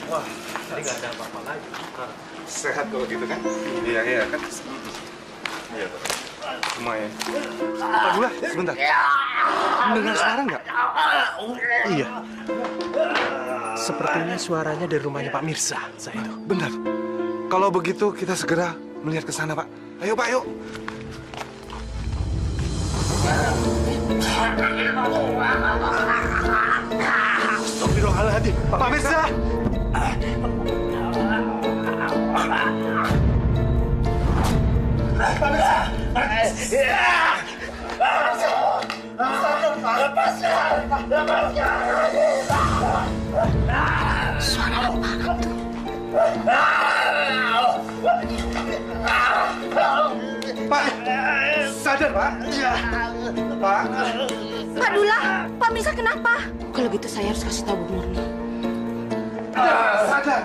Wah, tadi nggak ada apa-apa lagi. Sehat kalau gitu kan? Iya kan? Iya, Pak. Lumayan. Pak Dula, sebentar. Mendengar suara nggak? Iya. Sepertinya suaranya dari rumahnya Pak Mirza, saya itu. Benar. Kalau begitu kita segera melihat ke sana, Pak. Ayo, Pak, yuk. Astagfirullahaladzim, Pak Mirza. Suara apa tuh? Pak, sadar, Pak. Pak. Pak Dula, Pak Mirza kenapa? Kalau gitu saya harus kasih tahu Bu Murni. Sadar.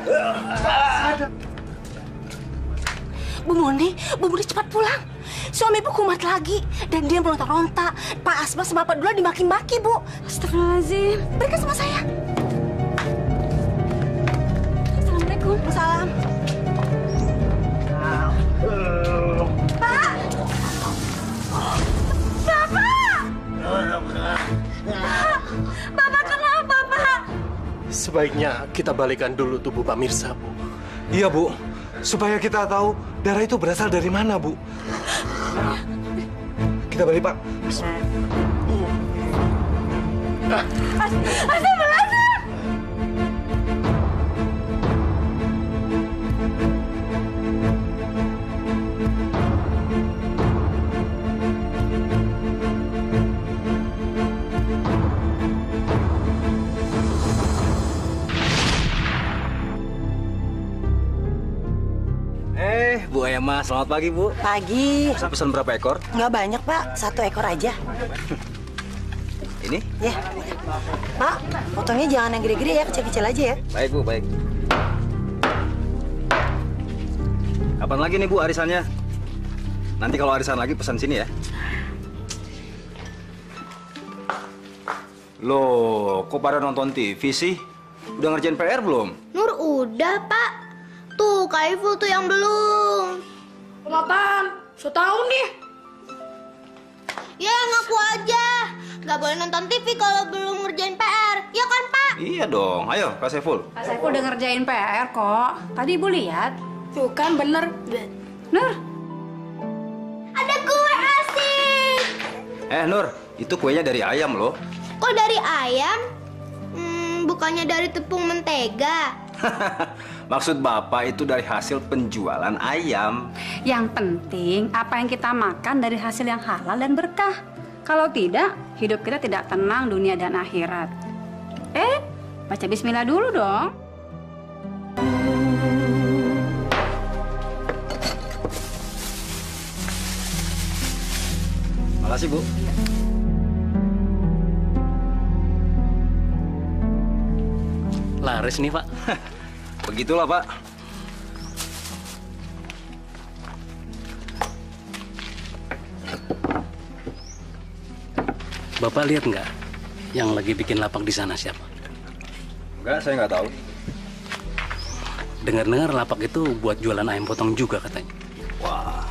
Bu Murni cepat pulang. Suami Ibu kumat lagi dan dia meronta-ronta. Pak Asma sama Pak Dula dimaki-maki, Bu. Astagfirullahaladzim. Berikan sama saya. Assalamualaikum. Salam. Pak! Bapak! Bapak kenapa, Pak? Sebaiknya kita balikan dulu tubuh Pak Mirza, Bu. Iya, Bu. Supaya kita tahu darah itu berasal dari mana, Bu. Kita balik, Pak. Astagfirullahaladzim! Bu Emma, selamat pagi, Bu. Pagi. Pesan berapa ekor? Nggak banyak, Pak. 1 ekor aja. Ini? Ya. Pak, potongnya jangan yang gede-gede ya, kecil-kecil aja ya. Baik, Bu, baik. Kapan lagi nih, Bu, arisannya? Nanti kalau arisan lagi pesan sini ya. Loh, kok pada nonton TV sih? Udah ngerjain PR belum? Nur udah, Pak. Tuh, Kak Iful tuh yang belum. Apaan? So tau nih. Ya, ngaku aja. Gak boleh nonton TV kalau belum ngerjain PR. Ya kan, Pak? Iya dong. Ayo, Kak Saiful. Kak Saiful udah ngerjain PR kok. Tadi Ibu lihat. Tuh kan bener. Nur. Ada kue asik. Nur, itu kuenya dari ayam loh. Kok dari ayam? Bukannya dari tepung mentega. Maksud Bapak itu dari hasil penjualan ayam. Yang penting apa yang kita makan dari hasil yang halal dan berkah. Kalau tidak, hidup kita tidak tenang dunia dan akhirat. Baca bismillah dulu dong. Makasih, Bu. Laris nih, Pak. Begitulah, Pak. Bapak lihat nggak yang lagi bikin lapak di sana siapa? Enggak, saya nggak tahu. Dengar-dengar lapak itu buat jualan ayam potong juga katanya. Wah,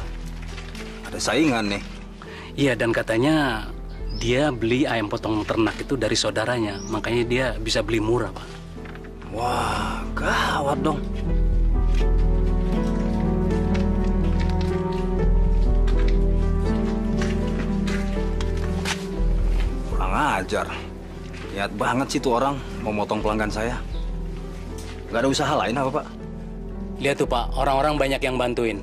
ada saingan nih. Iya, dan katanya dia beli ayam potong ternak itu dari saudaranya. Makanya dia bisa beli murah, Pak. Wah, gawat dong. Kurang ajar. Niat banget sih tuh orang mau motong pelanggan saya. Gak ada usaha lain apa, Pak? Lihat tuh, Pak, orang-orang banyak yang bantuin.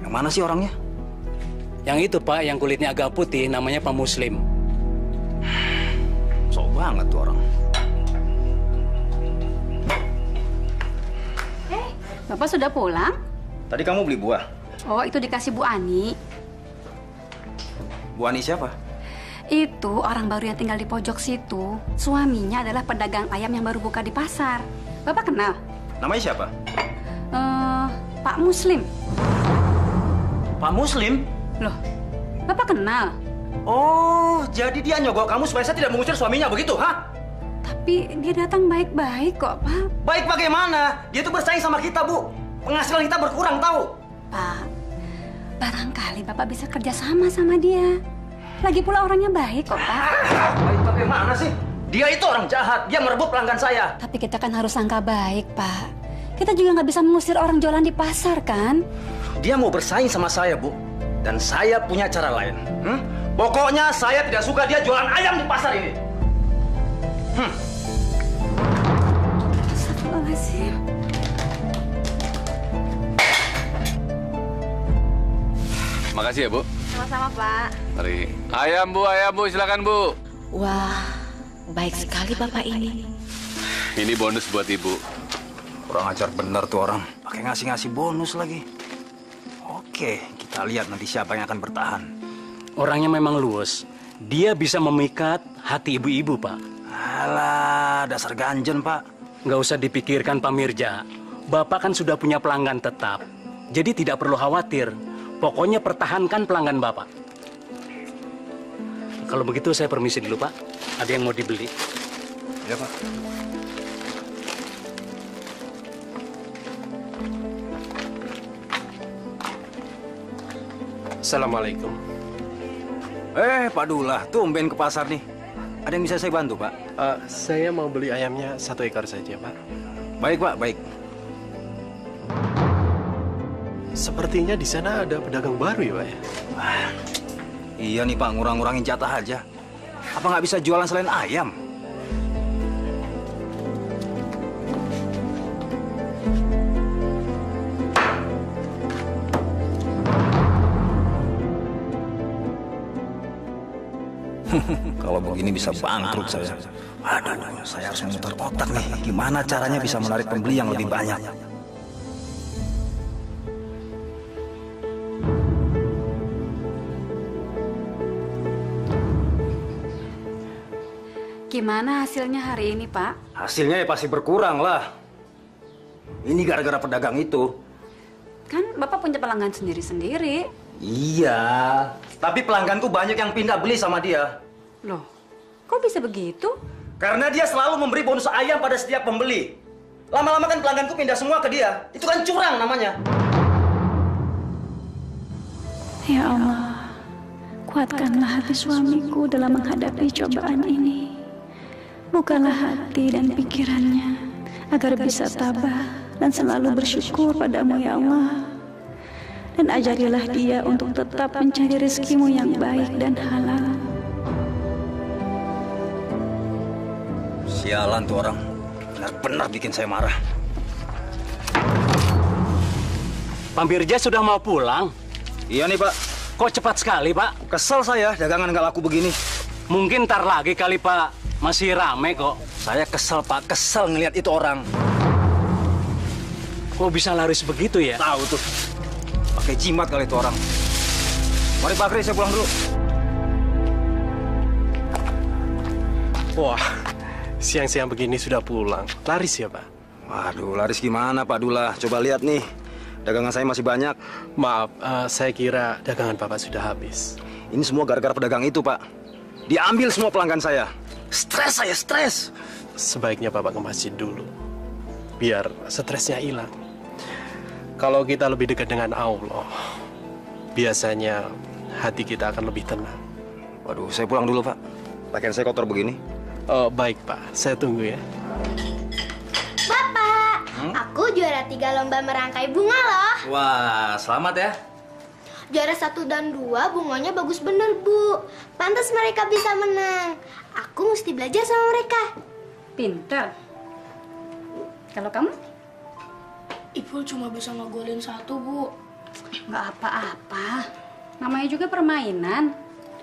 Yang mana sih orangnya? Yang itu, Pak, yang kulitnya agak putih, namanya Pak Muslim. Sok banget tuh orang. Bapak sudah pulang? Tadi kamu beli buah. Oh, itu dikasih Bu Ani. Bu Ani siapa? Itu orang baru yang tinggal di pojok situ. Suaminya adalah pedagang ayam yang baru buka di pasar. Bapak kenal? Namanya siapa? Pak Muslim. Pak Muslim? Loh, Bapak kenal? Oh, jadi dia nyogok kamu supaya saya tidak mengusir suaminya, begitu, ha? Tapi Tapi dia datang baik-baik kok, Pak. Baik bagaimana? Dia tuh bersaing sama kita, Bu. Penghasilan kita berkurang, tahu? Pak, barangkali Bapak bisa kerja sama dia. Lagi pula orangnya baik kok, Pak. Baik bagaimana sih? Dia itu orang jahat. Dia merebut pelanggan saya. Tapi kita kan harus sangka baik, Pak. Kita juga nggak bisa mengusir orang jualan di pasar, kan? Dia mau bersaing sama saya, Bu. Dan saya punya cara lain. Pokoknya saya tidak suka dia jualan ayam di pasar ini. Astagfirullahaladzim. Makasih ya, Bu. Sama-sama, Pak. Mari. Ayam, Bu, silakan, Bu. Wah, baik sekali Bapak ini. Ini bonus buat Ibu. Kurang ajar bener tuh orang. Pakai ngasih-ngasih bonus lagi. Oke, kita lihat nanti siapa yang akan bertahan. Orangnya memang luwes. Dia bisa memikat hati ibu-ibu, Pak. Alah, dasar ganjen, Pak. Nggak usah dipikirkan, Pak Mirja. Bapak kan sudah punya pelanggan tetap. Jadi tidak perlu khawatir. Pokoknya pertahankan pelanggan Bapak. Kalau begitu saya permisi dulu, Pak. Ada yang mau dibeli? Ya, Pak. Assalamualaikum. Pak Dullah, tumben ke pasar nih. Ada yang bisa saya bantu, Pak? Saya mau beli ayamnya 1 ekor saja, Pak. Baik, Pak, baik. Sepertinya di sana ada pedagang baru ya, Pak ya? Iya nih, Pak, ngurang-ngurangin jatah aja. Apa nggak bisa jualan selain ayam? Kalau begini bisa bangkrut saya. Aduh, saya harus memutar otak nih. Gimana caranya bisa menarik pembeli yang lebih banyak? Gimana hasilnya hari ini, Pak? Hasilnya ya pasti berkurang lah. Ini gara-gara pedagang itu. Kan Bapak punya pelanggan sendiri-sendiri. Iya, tapi pelangganku banyak yang pindah beli sama dia. Loh, kok bisa begitu? Karena dia selalu memberi bonus ayam pada setiap pembeli. Lama-lama kan pelangganku pindah semua ke dia. Itu kan curang namanya. Ya Allah, kuatkanlah hati suamiku dalam menghadapi cobaan ini. Bukalah hati dan pikirannya agar bisa tabah dan selalu bersyukur padamu ya Allah. Dan ajarilah dia untuk tetap mencari rezekimu yang baik dan halal. Sialan tuh orang. Benar-benar bikin saya marah. Pak Mirja sudah mau pulang? Iya nih, Pak. Kok cepat sekali, Pak? Kesel saya, dagangan nggak laku begini. Mungkin ntar lagi kali, Pak. Masih rame kok. Saya kesel, Pak. Kesel ngelihat itu orang. Kok bisa laris begitu ya? Tahu tuh. Pakai jimat kali itu orang. Mari Pak Kris, saya pulang dulu. Wah, siang-siang begini sudah pulang. Laris ya, Pak? Waduh, laris gimana Pak Dullah? Coba lihat nih. Dagangan saya masih banyak. Maaf, saya kira dagangan Bapak sudah habis. Ini semua gara-gara pedagang itu, Pak. Diambil semua pelanggan saya. Stres saya, stres. Sebaiknya Bapak ke masjid dulu. Biar stresnya hilang. Kalau kita lebih dekat dengan Allah, biasanya hati kita akan lebih tenang. Waduh, saya pulang dulu, Pak. Pakaian saya kotor begini. Oh, baik, Pak. Saya tunggu ya. Bapak, aku juara 3 lomba merangkai bunga loh. Wah, selamat ya. Juara 1 dan 2 bunganya bagus bener, Bu. Pantas mereka bisa menang. Aku mesti belajar sama mereka. Pinter. Kalau kamu? Ipul cuma bisa ngegolin 1, Bu. Nggak apa-apa. Namanya juga permainan.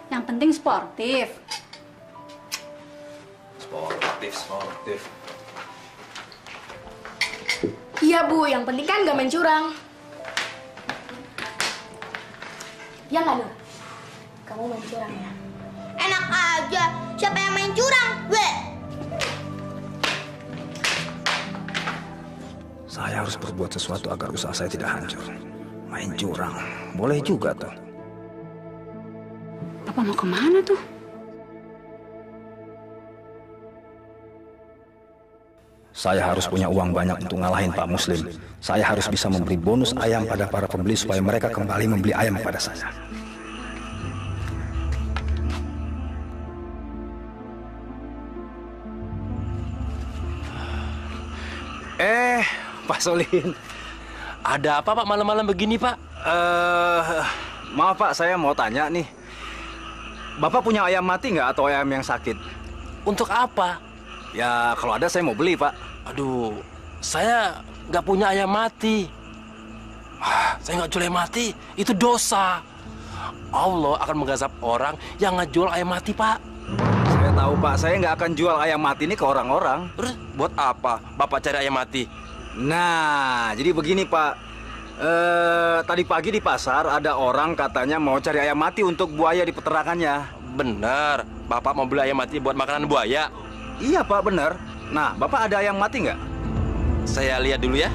Yang penting sportif. Sportif. Iya, Bu. Yang penting kan nggak main curang. Ya nggak, Nur? Kamu main curang ya? Enak aja. Siapa yang main curang? Gue. Saya harus berbuat sesuatu agar usaha saya tidak hancur. Main curang. Boleh juga tuh. Bapak mau kemana tuh? Saya harus punya uang banyak untuk ngalahin Pak Muslim. Saya harus bisa memberi bonus ayam pada para pembeli supaya mereka kembali membeli ayam pada saya. Pak Solihin. Ada apa Pak malam-malam begini Pak? Maaf Pak, saya mau tanya nih. Bapak punya ayam mati nggak atau ayam yang sakit? Untuk apa? Ya kalau ada saya mau beli Pak. Aduh, saya nggak punya ayam mati. Saya nggak jual ayam mati, itu dosa. Allah akan menggazab orang yang ngejual ayam mati Pak. Saya tahu Pak, saya nggak akan jual ayam mati ini ke orang-orang. Terus buat apa Bapak cari ayam mati? Nah, jadi begini Pak. Tadi pagi di pasar ada orang katanya mau cari ayam mati untuk buaya di peternakannya. Benar, Bapak mau beli ayam mati buat makanan buaya? Iya Pak, benar. Nah, Bapak ada ayam mati nggak? Saya lihat dulu ya.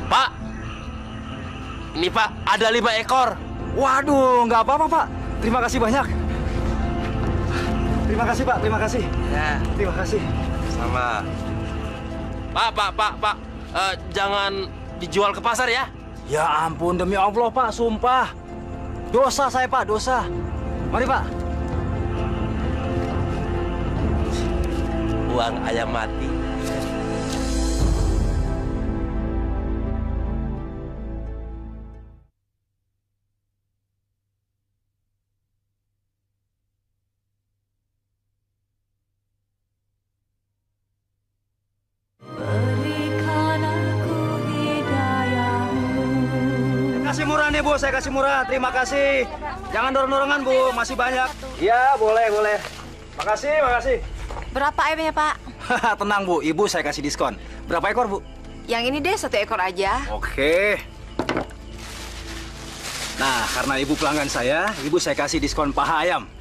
Pak, ini Pak, ada 5 ekor. Waduh, nggak apa-apa Pak. Terima kasih banyak. Terima kasih Pak, terima kasih. Ya. Terima kasih. Sama. Pak, jangan dijual ke pasar ya. Ya ampun, demi Allah Pak, sumpah. Dosa saya Pak, dosa. Mari Pak. Uang ayam mati. Kasih murah nih Bu, saya kasih murah. Terima kasih. Jangan dorong-dorongan Bu, masih banyak. Iya, boleh. Makasih. Berapa ayamnya, Pak? Tenang Bu, Ibu saya kasih diskon. Berapa ekor Bu? Yang ini deh 1 ekor aja. Oke. Nah, karena Ibu pelanggan saya, Ibu saya kasih diskon paha ayam.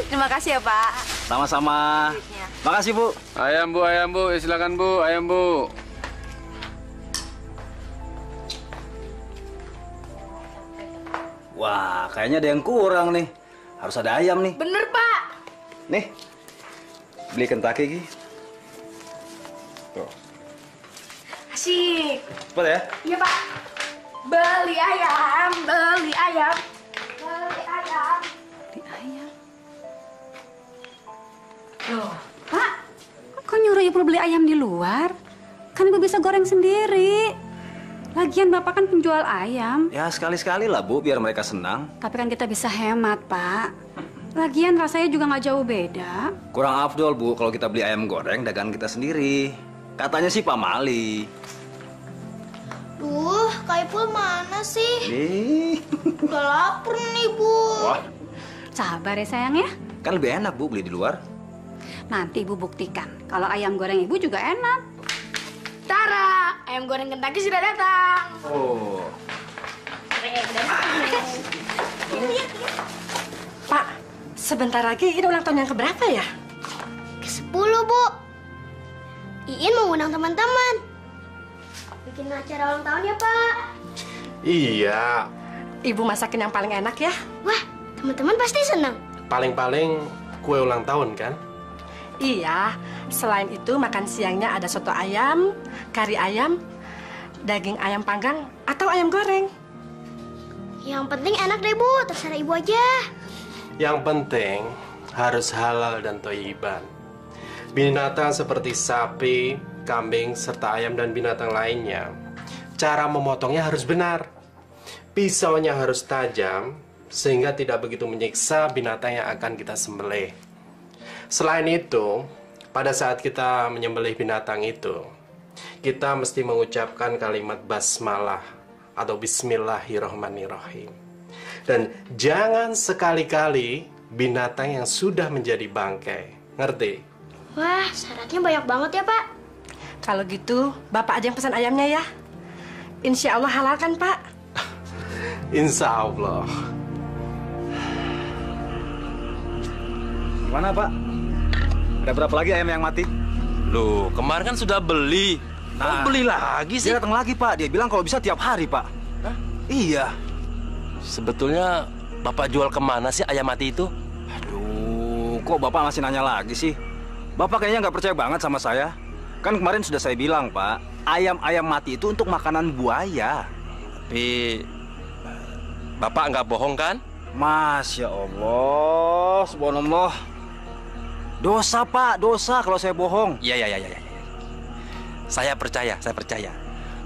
Terima kasih ya, Pak. Sama-sama. Makasih Bu. Ayam Bu, silakan Bu, ayam Bu. Wah, kayaknya ada yang kurang nih. Harus ada ayam nih. Bener, Pak. Nih, beli Kentucky, Gi. Tuh. Asik. Cepat ya. Iya, Pak. Beli ayam. Loh, Pak, kok nyuruh Ibu beli ayam di luar? Kan Ibu bisa goreng sendiri. Lagian Bapak kan penjual ayam. Ya, sekali-sekali lah Bu, biar mereka senang. Tapi kan kita bisa hemat, Pak. Lagian rasanya juga nggak jauh beda. Kurang afdol Bu, kalau kita beli ayam goreng dagangan kita sendiri. Katanya sih Pak Mali. Duh, Kak Ipul mana sih? Nih. Udah lapar nih, Bu. Wah, Sabar ya sayang ya. kan lebih enak Bu beli di luar. Nanti Ibu buktikan kalau ayam goreng Ibu juga enak. Tara, ayam goreng Kentucky sudah datang. Oh. Pak, sebentar lagi ini ulang tahun yang keberapa ya? Ke-10, Bu. Iin mau undang teman-teman. Bikin acara ulang tahun ya, Pak. Iya, Ibu masakin yang paling enak ya? Wah, teman-teman pasti senang. paling-paling kue ulang tahun kan? Iya, selain itu makan siangnya ada soto ayam, kari ayam, daging ayam panggang, atau ayam goreng. Yang penting enak deh, Bu. Terserah Ibu aja. Yang penting harus halal dan thoyiban. Binatang seperti sapi, kambing, serta ayam dan binatang lainnya, cara memotongnya harus benar. Pisaunya harus tajam, sehingga tidak begitu menyiksa binatang yang akan kita sembelih. Selain itu, pada saat kita menyembelih binatang itu, kita mesti mengucapkan kalimat basmalah atau bismillahirrohmanirrohim. Dan jangan sekali-kali binatang yang sudah menjadi bangkai. Ngerti? Wah, syaratnya banyak banget ya, Pak. Kalau gitu, Bapak aja yang pesan ayamnya ya. Insya Allah halal kan, Pak? Insya Allah. Gimana Pak? Ada berapa lagi ayam yang mati? Loh, kemarin kan sudah beli. Kok beli lagi sih? Dia datang lagi Pak. Dia bilang kalau bisa tiap hari Pak. Hah? Iya. Sebetulnya Bapak jual kemana sih ayam mati itu? Aduh, kok Bapak masih nanya lagi sih? Bapak kayaknya nggak percaya banget sama saya. Kan kemarin sudah saya bilang, Pak, ayam-ayam mati itu untuk makanan buaya. Tapi Bapak nggak bohong kan? Masya Allah, subhanallah. Dosa, Pak, dosa kalau saya bohong. Iya. Saya percaya.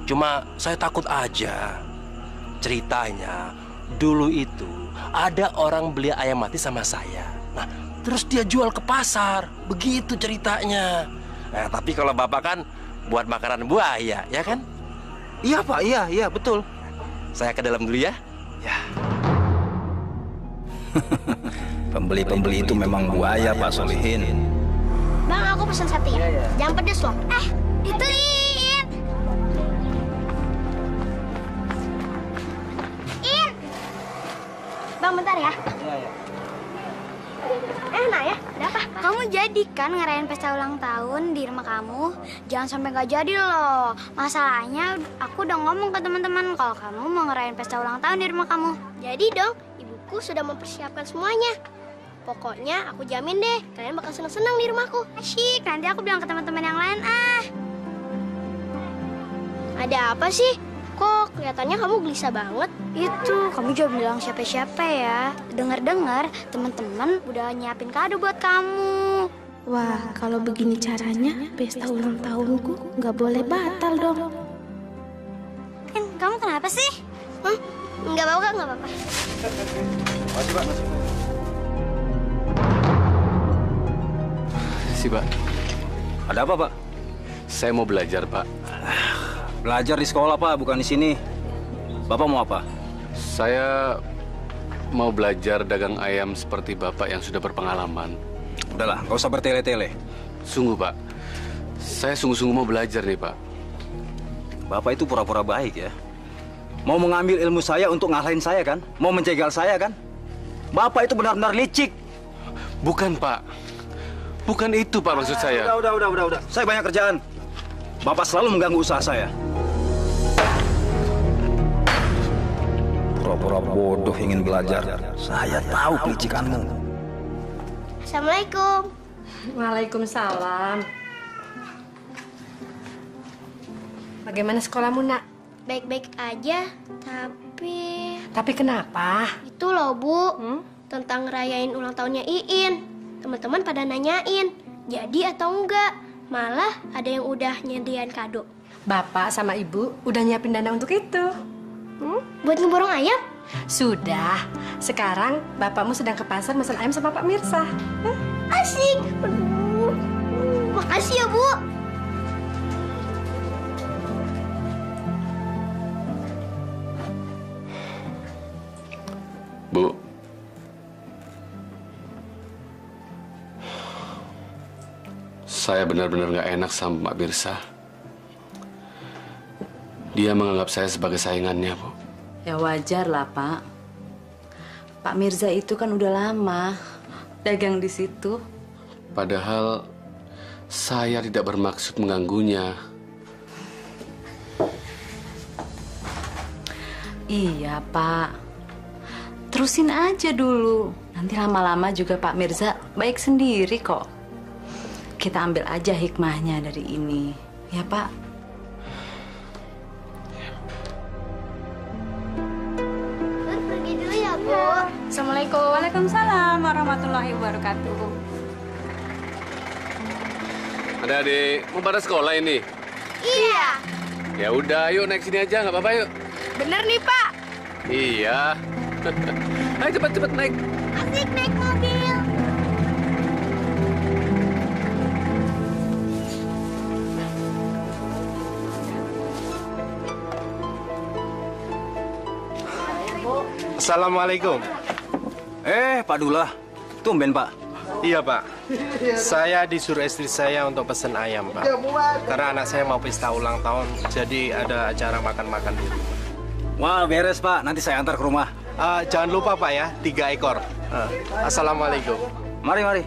Cuma saya takut aja. Ceritanya dulu itu ada orang beli ayam mati sama saya. Nah, terus dia jual ke pasar. Begitu ceritanya. Nah, tapi kalau Bapak kan buat makanan buaya, ya kan? Iya, Pak, iya, betul. Saya ke dalam dulu ya. Ya. Pembeli-pembeli itu memang buaya, Pak Solihin. Bang, aku pesan satu ya. Jangan pedes loh. Itu In. In. Bang, bentar ya. Iya. Nah ya, ada apa? Kamu jadi kan ngerayain pesta ulang tahun di rumah kamu? Jangan sampai nggak jadi loh. Masalahnya aku udah ngomong ke teman-teman kalau kamu mau ngerayain pesta ulang tahun di rumah kamu. Jadi dong, ibuku sudah mempersiapkan semuanya. Pokoknya aku jamin deh, kalian bakal seneng-seneng di rumahku. Asyik, nanti aku bilang ke teman-teman yang lain. Ada apa sih? Kok kelihatannya kamu gelisah banget? Itu, kamu juga bilang siapa-siapa ya. Dengar-dengar teman-teman udah nyiapin kado buat kamu. Wah, kalau begini caranya, pesta ulang tahunku nggak boleh batal dong. Kamu kenapa sih? Nggak apa-apa. Masih, Pak, masih. Si Pak. Ada apa, Pak? Saya mau belajar, Pak. Belajar di sekolah, Pak, bukan di sini. Bapak mau apa? Saya mau belajar dagang ayam seperti Bapak yang sudah berpengalaman. Udahlah, nggak usah bertele-tele. Sungguh, Pak. Saya sungguh-sungguh mau belajar nih, Pak. Bapak itu pura-pura baik ya. Mau mengambil ilmu saya untuk ngalahin saya kan? Mau mencegal saya kan? Bapak itu benar-benar licik. Bukan, Pak. Bukan itu, Pak, maksud saya. Udah. Saya banyak kerjaan. Bapak selalu mengganggu usaha saya. Pura-pura bodoh ingin belajar. Saya tahu kelicikanmu. Assalamualaikum. Waalaikumsalam. Bagaimana sekolahmu, Nak? Baik-baik aja, tapi... Tapi kenapa? Itu loh, Bu. Tentang ngerayain ulang tahunnya Iin. Teman-teman pada nanyain, jadi atau enggak? Malah ada yang udah nyediain kado. Bapak sama Ibu udah nyiapin dana untuk itu. Buat ngeborong ayam? Sudah. Sekarang Bapakmu sedang ke pasar pesan ayam sama Pak Mirsa. Asik. Aduh. Makasih ya, Bu. Bu. Saya benar-benar nggak enak sama Pak Mirsa. Dia menganggap saya sebagai saingannya, Bu. Ya wajar lah, Pak. Pak Mirza itu kan udah lama dagang di situ. Padahal saya tidak bermaksud mengganggunya. Iya, Pak. Terusin aja dulu. Nanti lama-lama juga Pak Mirza baik sendiri kok. Kita ambil aja hikmahnya dari ini. Ya, Pak? Pergi dulu ya, Bu. Assalamualaikum. Waalaikumsalam warahmatullahi wabarakatuh. Adik-adik, mau pada sekolah ini? Iya. Ya udah, yuk naik sini aja, nggak apa-apa yuk. Bener nih, Pak. Iya. Ayo cepet naik. Asik naik mobil. Assalamualaikum. Pak Dullah. Tumben, Pak. Iya, Pak. Saya disuruh istri saya untuk pesen ayam, Pak. Karena anak saya mau pesta ulang tahun, jadi ada acara makan-makan di rumah. Wah, beres, Pak. Nanti saya antar ke rumah. Jangan lupa, Pak ya, 3 ekor. Assalamualaikum. Mari.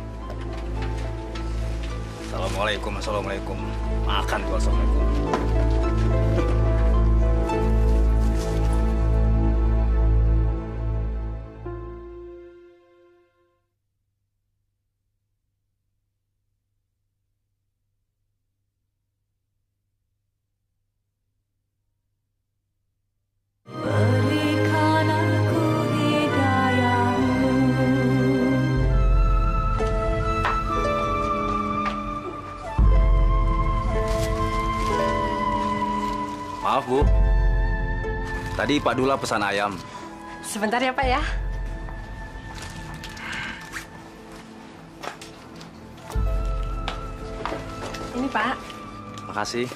Assalamualaikum. Makan tuh, assalamualaikum. Maaf, Bu. Tadi Pak Dula pesan ayam. Sebentar ya, Pak ya. Ini, Pak. Makasih.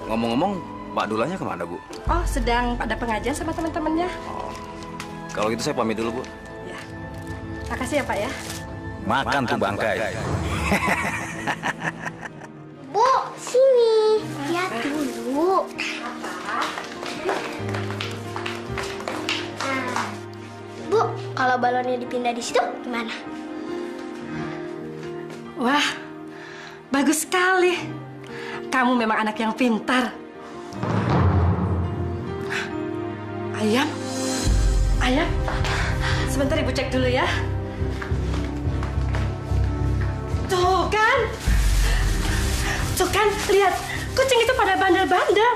Ngomong-ngomong, Pak Dulanya kemana, Bu? Oh, sedang pada pengajian sama teman-temannya. Kalau gitu saya pamit dulu, Bu. Ya. Makasih ya, Pak ya. Makan tuh bangkai. Bu, sini. Lihat dulu. Nah, Bu, kalau balonnya dipindah di situ gimana? Wah, bagus sekali. Kamu memang anak yang pintar. Ayam? Ayam? Sebentar Ibu cek dulu ya. Tuh kan? Tuh kan, lihat. Kucing itu pada bandel-bandel.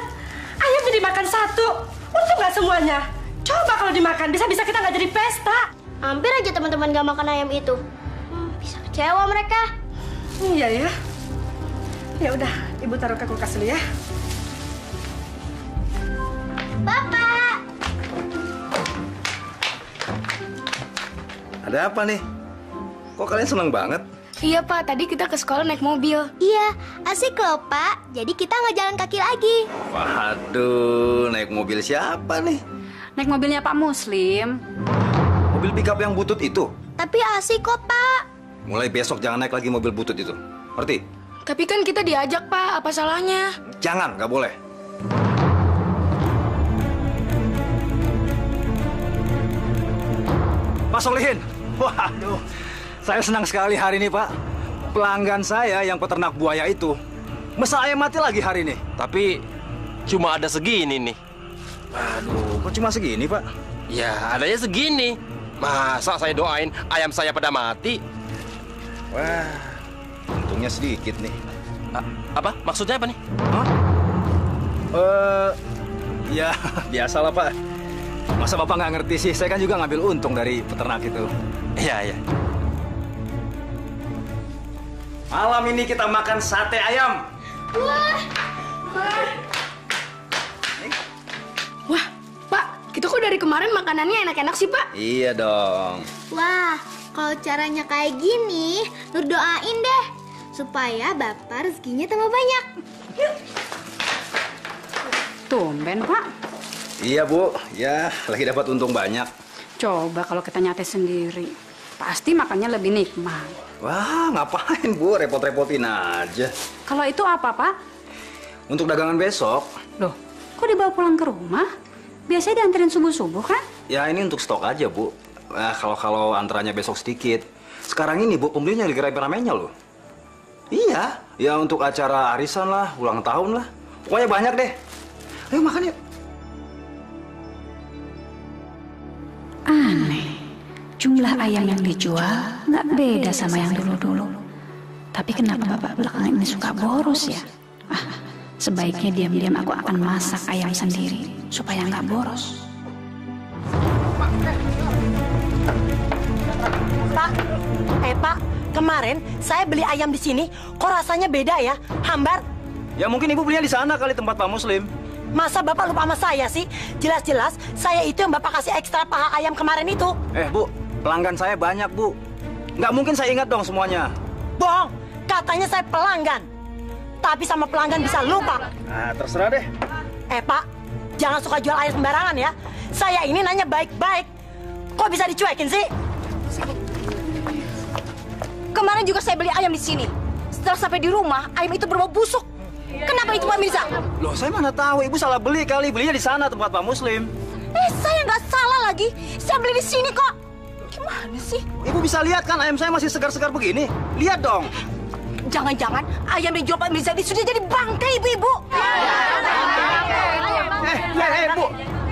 Ayam jadi makan satu. Untung nggak semuanya. Coba kalau dimakan, bisa-bisa kita nggak jadi pesta. Hampir aja teman-teman gak makan ayam itu. Bisa kecewa mereka. Iya ya. Ya udah, Ibu taruh ke kulkas dulu ya. Bapak. Ada apa nih? Kok kalian senang banget? Iya Pak, tadi kita ke sekolah naik mobil. Iya, asik loh Pak. Jadi kita nggak jalan kaki lagi. Waduh, naik mobil siapa nih? Naik mobilnya Pak Muslim. Mobil pickup yang butut itu? Tapi asik kok Pak. Mulai besok jangan naik lagi mobil butut itu. Ngerti? Tapi kan kita diajak Pak, apa salahnya? Jangan, nggak boleh. Pak Solihin, waduh, saya senang sekali hari ini Pak. Pelanggan saya yang peternak buaya itu mesen ayam mati lagi hari ini. Tapi cuma ada segini nih. Aduh, kok cuma segini Pak? Ya, adanya segini. Masa saya doain ayam saya pada mati? Wah, untungnya sedikit nih. Apa? Maksudnya apa nih? Hah? Ya biasalah Pak. Masa Bapak nggak ngerti sih? Saya kan juga ngambil untung dari peternak itu. Iya, iya. Malam ini kita makan sate ayam. Wah. Wah, Pak, kita kok dari kemarin makanannya enak-enak sih Pak? Iya dong. Wah, kalau caranya kayak gini, Nur doain deh supaya Bapak rezekinya tambah banyak. Yuk. Tumben, Pak. Iya, Bu. Ya, lagi dapat untung banyak. Coba kalau kita nyate sendiri, pasti makannya lebih nikmat. Wah, ngapain, Bu? Repot-repotin aja. Kalau itu apa, Pak? Untuk dagangan besok. Loh, kok dibawa pulang ke rumah? Biasanya dianterin subuh-subuh, kan? Ya, ini untuk stok aja, Bu. Nah, kalau antaranya besok sedikit. Sekarang ini, Bu, pembelinya lagi rame-ramenya loh. Iya, ya untuk acara arisan lah, ulang tahun lah. Pokoknya banyak deh. Ayo makan yuk. Aneh, jumlah ayam yang dijual nggak beda sama yang dulu-dulu. Tapi kenapa bapak belakangan ini suka boros ya? Sebaiknya diam-diam aku akan masak ayam sendiri supaya nggak boros. Pak, kemarin saya beli ayam di sini, kok rasanya beda ya? Hambar? Ya mungkin Ibu belinya di sana kali tempat Pak Muslim. Masa Bapak lupa sama saya sih? Jelas-jelas saya itu yang Bapak kasih ekstra paha ayam kemarin itu. Bu, pelanggan saya banyak, Bu. Nggak mungkin saya ingat dong semuanya. Bohong, katanya saya pelanggan. Tapi sama pelanggan bisa lupa. Nah, terserah deh. Pak, jangan suka jual ayam sembarangan ya. Saya ini nanya baik-baik. Kok bisa dicuekin sih? Kemarin juga saya beli ayam di sini. Setelah sampai di rumah, ayam itu berbau busuk. Kenapa itu Pak Mirza? Loh, saya mana tahu. Ibu salah beli kali. Belinya di sana tempat Pak Muslim. Saya nggak salah lagi. Saya beli di sini kok. Gimana sih? Ibu bisa lihat kan ayam saya masih segar-segar begini. Lihat dong. Jangan-jangan ayam dijual Pak Mirza sudah jadi bangkai, ibu-ibu. Bu.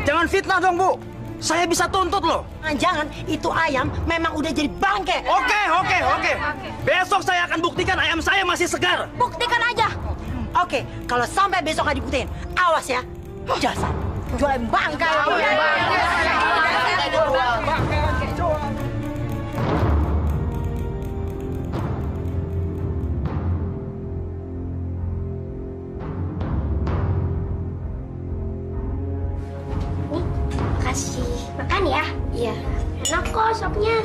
Jangan fitnah dong, Bu. Saya bisa tuntut loh. Jangan, itu ayam memang udah jadi bangkai. Oke. Besok saya akan buktikan ayam saya masih segar. Buktikan aja. Oke, kalau sampai besok nggak dibuktiin, awas ya. Jasad. Jual bangkai. makan ya? Iya. Enak kok sopnya.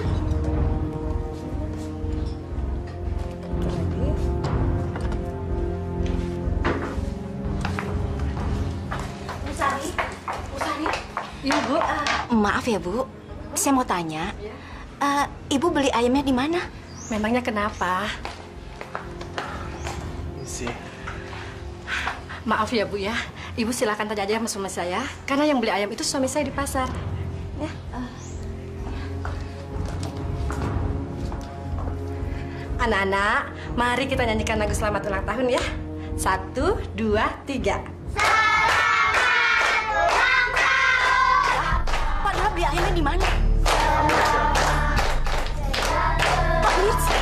Iya, Bu. Maaf ya, Bu. Saya mau tanya, Ibu beli ayamnya di mana? Memangnya kenapa? Sih. Maaf ya, Bu ya. Ibu silakan tanya aja sama suami saya. Karena yang beli ayam itu suami saya di pasar. Ya. Anak-anak, mari kita nyanyikan lagu selamat ulang tahun ya. 1, 2, 3. Pak Lura beli ayamnya di mana? Pak Mirza.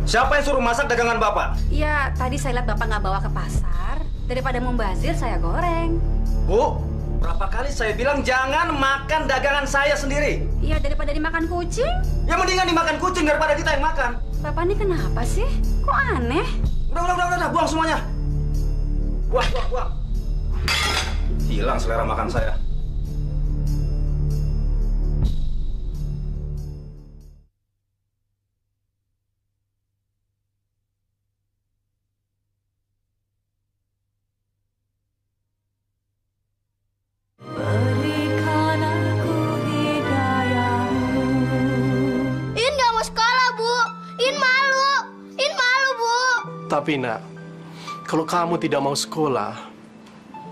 Siapa yang suruh masak dagangan Bapak? Iya, tadi saya lihat Bapak nggak bawa ke pasar. Daripada membazir, saya goreng. Bu, berapa kali saya bilang jangan makan dagangan saya sendiri? Iya, daripada dimakan kucing. Ya mendingan dimakan kucing daripada kita yang makan. Bapak ini kenapa sih? Kok aneh? Udah, buang semuanya. Buang. Hilang selera makan saya. Tapi nak, kalau kamu tidak mau sekolah,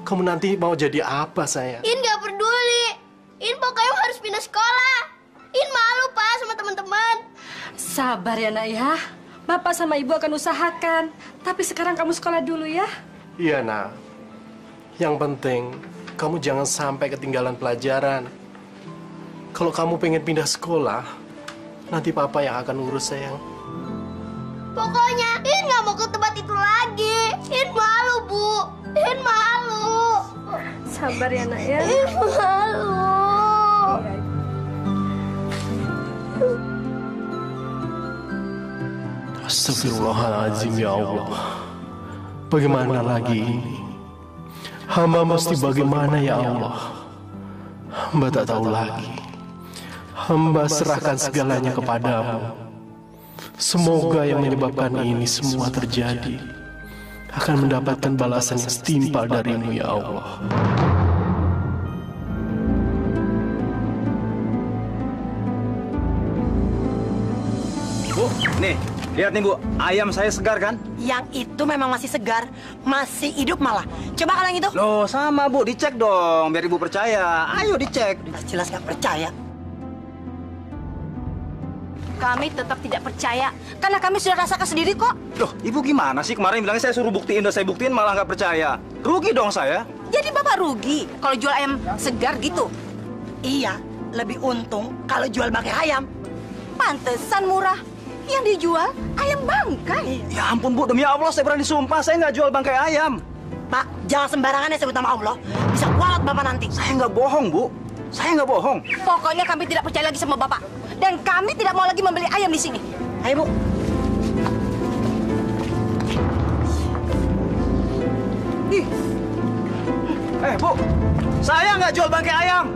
kamu nanti mau jadi apa sayang? In nggak peduli. In pokoknya harus pindah sekolah. In malu Pak sama teman-teman. Sabar ya nak ya. Bapak sama Ibu akan usahakan. Tapi sekarang kamu sekolah dulu ya. Iya nak. Yang penting kamu jangan sampai ketinggalan pelajaran. Kalau kamu pengen pindah sekolah, nanti papa yang akan urus sayang. Pokoknya In nggak mau ke tempat itu lagi. In malu Bu. In malu. Sabar ya nak ya. In malu. Astagfirullahaladzim ya Allah. Bagaimana lagi ini? Hamba mesti bagaimana ya Allah? Hamba tak tahu lagi. Hamba serahkan segalanya kepadamu. Semoga yang menyebabkan ini semua terjadi akan mendapatkan balasan yang setimpal darimu ya Allah. Bu, nih, lihat nih Bu, ayam saya segar kan? Yang itu memang masih segar, masih hidup malah. Coba kalau yang itu. Loh, sama Bu, dicek dong, biar Ibu percaya. Ayo dicek. Jelas nggak percaya. Kami tetap tidak percaya, karena kami sudah rasakan sendiri kok. Loh, Ibu gimana sih? Kemarin bilangnya saya suruh buktiin, udah saya buktiin malah nggak percaya. Rugi dong saya. Jadi Bapak rugi kalau jual ayam segar gitu? Iya, lebih untung kalau jual bangkai ayam. Pantesan murah. Yang dijual ayam bangkai. Ya ampun Bu, demi Allah saya berani sumpah, saya nggak jual bangkai ayam. Pak, jangan sembarangan ya sebut nama Allah. Bisa kualat Bapak nanti. Saya nggak bohong Bu, saya nggak bohong. Pokoknya kami tidak percaya lagi sama Bapak. Dan kami tidak mau lagi membeli ayam di sini. Ayo Bu. Bu, saya nggak jual bangkai ayam.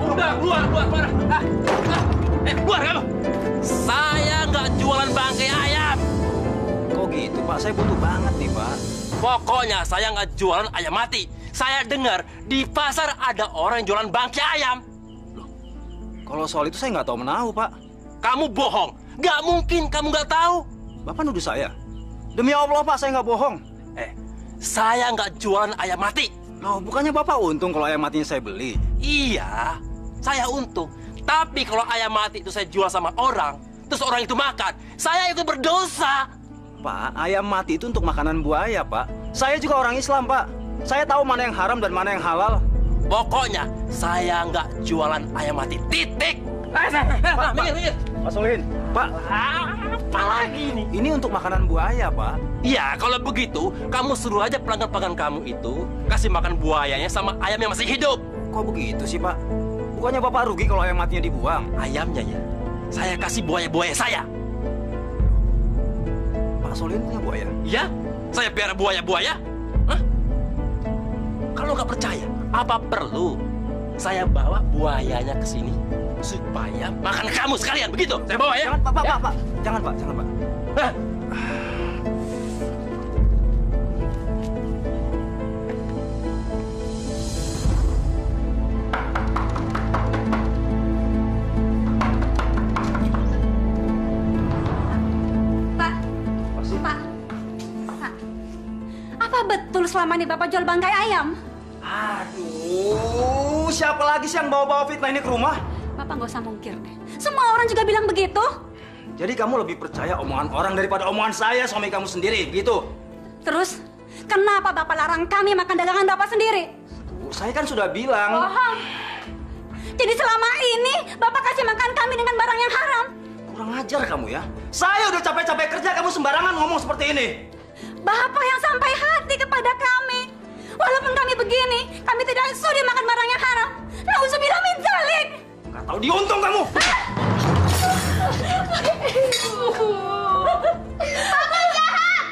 Udah, keluar. Keluar kamu. Saya nggak jualan bangkai ayam. Kok gitu Pak, saya butuh banget nih Pak. Pokoknya saya nggak jualan ayam mati. Saya dengar di pasar ada orang yang jualan bangkai ayam. Loh, kalau soal itu saya nggak tahu menahu Pak. Kamu bohong. Nggak mungkin kamu nggak tahu. Bapak nuduh saya. Demi Allah Pak, saya nggak bohong. Saya nggak jualan ayam mati. Loh, bukannya Bapak untung kalau ayam matinya saya beli? Iya, saya untung. Tapi kalau ayam mati itu saya jual sama orang, terus orang itu makan, saya itu berdosa. Pak, ayam mati itu untuk makanan buaya, Pak. Saya juga orang Islam, Pak. Saya tahu mana yang haram dan mana yang halal. Pokoknya saya nggak jualan ayam mati. Titik. Minggir. Pak Solihin, Pak. Apa lagi ini? Ini untuk makanan buaya, Pak. Iya, kalau begitu, kamu suruh aja pelanggan-pelanggan kamu itu kasih makan buayanya sama ayam yang masih hidup. Kok begitu sih, Pak? Bukannya Bapak rugi kalau ayam matinya dibuang? Ayamnya ya, saya kasih buaya-buaya saya. Pak Solihin punya buaya? Iya, Saya biar buaya-buaya? Hah? Kalau nggak percaya, apa perlu saya bawa buayanya ke sini supaya makan kamu sekalian, begitu? Saya bawa ya? Jangan, Pak. Jangan, Pak. Hah? Apa betul selama ini Bapak jual bangkai ayam? Aduh, siapa lagi sih yang bawa-bawa fitnah ini ke rumah? Bapak nggak usah mungkir deh. Semua orang juga bilang begitu. Jadi kamu lebih percaya omongan orang daripada omongan saya, suami kamu sendiri, gitu? Terus, kenapa Bapak larang kami makan dagangan Bapak sendiri? Bu, saya kan sudah bilang. Bohong. Jadi selama ini Bapak kasih makan kami dengan barang yang haram. Kurang ajar kamu ya. Saya udah capek-capek kerja, kamu sembarangan ngomong seperti ini. Bapak yang sampai hati kepada kami. Walaupun kami begini, kami tidak sudi makan barang yang haram. Nauzubillah min dzalik. Nggak tahu diuntung kamu. Bapak jahat.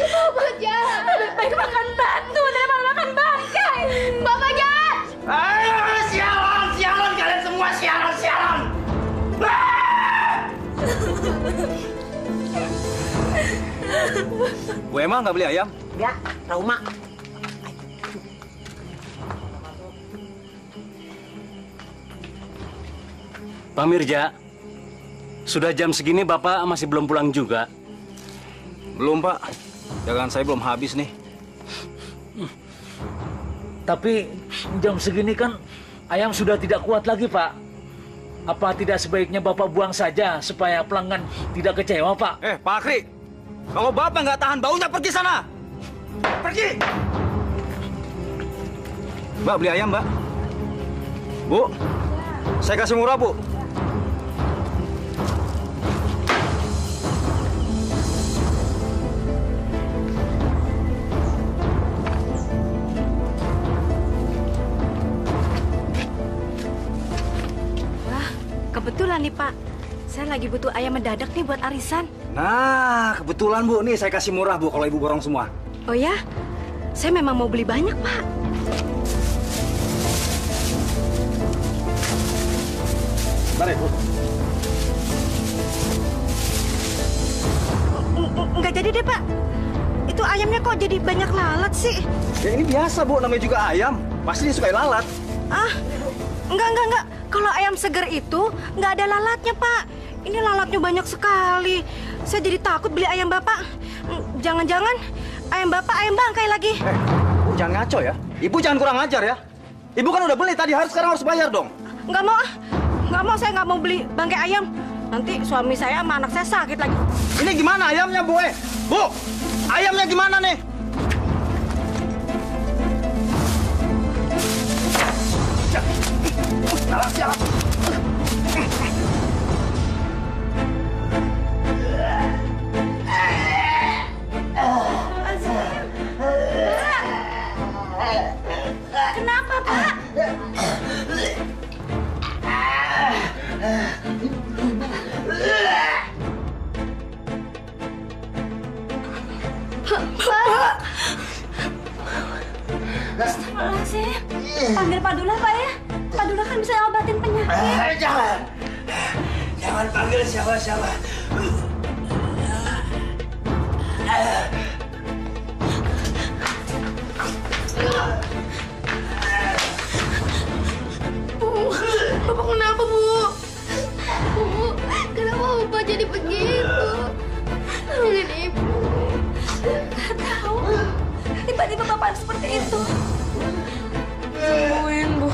Bapak jahat. Lebih baik makan batu daripada makan bangkai. Bapak jahat. Sialan kalian semua, sialan. Bu Emma nggak beli ayam? Ya, trauma. Pak Mirza, sudah jam segini Bapak masih belum pulang juga? Belum, Pak. Dagangan saya belum habis nih. Tapi jam segini kan ayam sudah tidak kuat lagi, Pak. Apa tidak sebaiknya Bapak buang saja supaya pelanggan tidak kecewa, Pak? Pak Akri, kalau Bapak nggak tahan baunya, pergi sana. Pergi. Mbak, beli ayam, Mbak. Bu, saya kasih murah, Bu. Kebetulan nih Pak, saya lagi butuh ayam mendadak nih buat arisan. Nah, kebetulan Bu, nih saya kasih murah Bu kalau Ibu borong semua. Oh ya? Saya memang mau beli banyak Pak. Mari Bu. Enggak jadi deh Pak. Itu ayamnya kok jadi banyak lalat sih? Ya ini biasa Bu, namanya juga ayam. Pasti disukai lalat. Ah, enggak. Kalau ayam segar itu nggak ada lalatnya, Pak. Ini lalatnya banyak sekali. Saya jadi takut beli ayam Bapak. Jangan-jangan ayam Bapak ayam bangkai lagi. Bu, jangan ngaco ya. Ibu jangan kurang ajar ya. Ibu kan udah beli tadi, sekarang harus bayar dong. Nggak mau, saya nggak mau beli bangkai ayam. Nanti suami saya sama anak saya sakit lagi. Ini gimana ayamnya, Bu? Bu, ayamnya gimana nih? Siap. Kenapa, Pak? Pak. Astagfirullahaladzim. Panggil Pak Dula, Pak ya. Pak Dula kan bisa obatin penyakit. Jangan panggil siapa-siapa. Bapak kenapa, Bu? Bu, kenapa Bapak jadi begitu? Tolongin Ibu. Gak tahu. Tiba-tiba Bapak seperti itu. Sembuhin, Bu.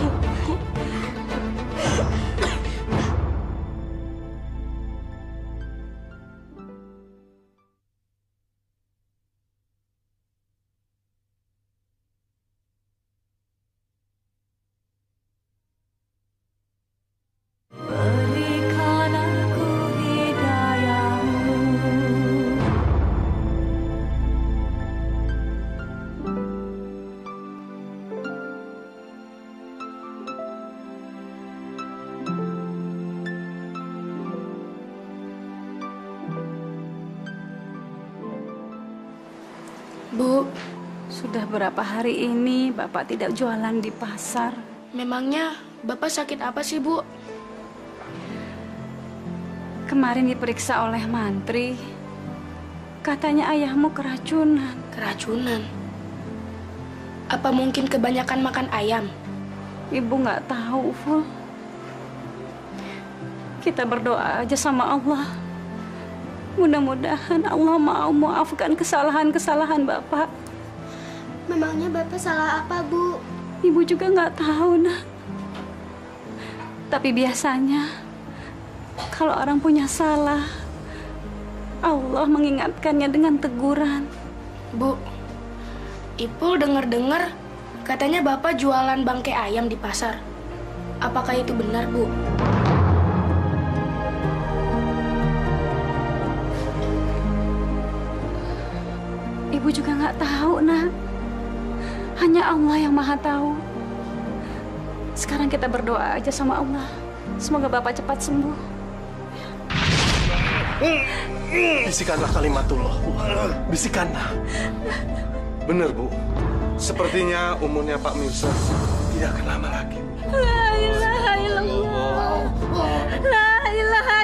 Bu, sudah berapa hari ini Bapak tidak jualan di pasar? Memangnya Bapak sakit apa sih, Bu? Kemarin diperiksa oleh mantri. Katanya ayahmu keracunan. Keracunan? Apa mungkin kebanyakan makan ayam? Ibu nggak tahu, Ful. Kita berdoa aja sama Allah. Mudah-mudahan Allah mau maafkan kesalahan-kesalahan Bapak. Memangnya Bapak salah apa, Bu? Ibu juga nggak tahu, Nak. Tapi biasanya kalau orang punya salah, Allah mengingatkannya dengan teguran. Bu, Ipul dengar-dengar katanya Bapak jualan bangkai ayam di pasar. Apakah itu benar, Bu? Ibu juga nggak tahu, Nak. Hanya Allah yang Maha tahu. Sekarang kita berdoa aja sama Allah. Semoga Bapak cepat sembuh. Bisikanlah kalimatullah, Bu. Bisikanlah. Benar, Bu. Sepertinya umurnya Pak Mirza tidak akan lama lagi. La ilaha illallah. La ilaha